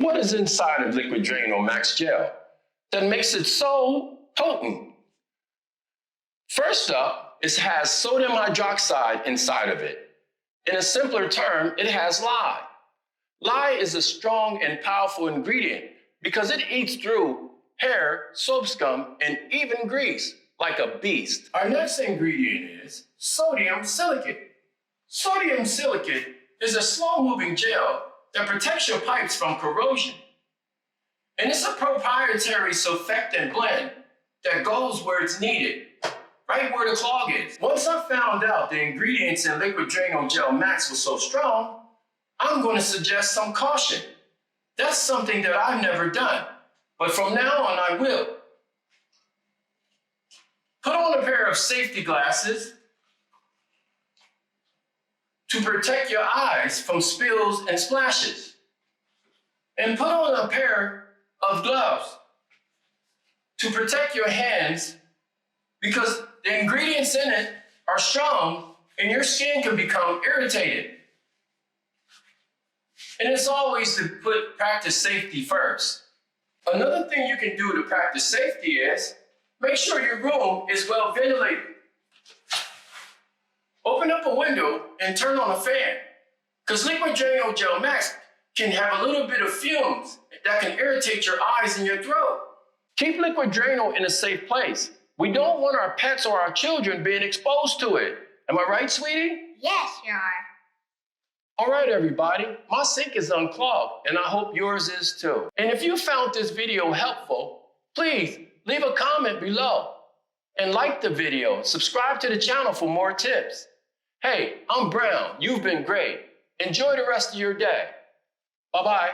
What is inside of Liquid Drano Max Gel that makes it so potent? First up, it has sodium hydroxide inside of it. In a simpler term, it has lye. Lye is a strong and powerful ingredient because it eats through hair, soap scum, and even grease like a beast. Our next ingredient is sodium silicate. Sodium silicate is a slow-moving gel that protects your pipes from corrosion. And it's a proprietary surfactant blend that goes where it's needed, right where the clog is. Once I found out the ingredients in Liquid Drano Gel Max were so strong, I'm going to suggest some caution. That's something that I've never done, but from now on I will. Put on a pair of safety glasses to protect your eyes from spills and splashes. And put on a pair of gloves to protect your hands because the ingredients in it are strong and your skin can become irritated. And it's always to practice safety first. Another thing you can do to practice safety is make sure your room is well ventilated. Open up a window and turn on a fan, because Liquid Drano Gel Max can have a little bit of fumes that can irritate your eyes and your throat. Keep Liquid Drano in a safe place. We don't want our pets or our children being exposed to it. Am I right, sweetie? Yes, you are. All right, everybody, my sink is unclogged, and I hope yours is too. And if you found this video helpful, please leave a comment below and like the video. Subscribe to the channel for more tips. Hey, I'm Brown. You've been great. Enjoy the rest of your day. Bye-bye.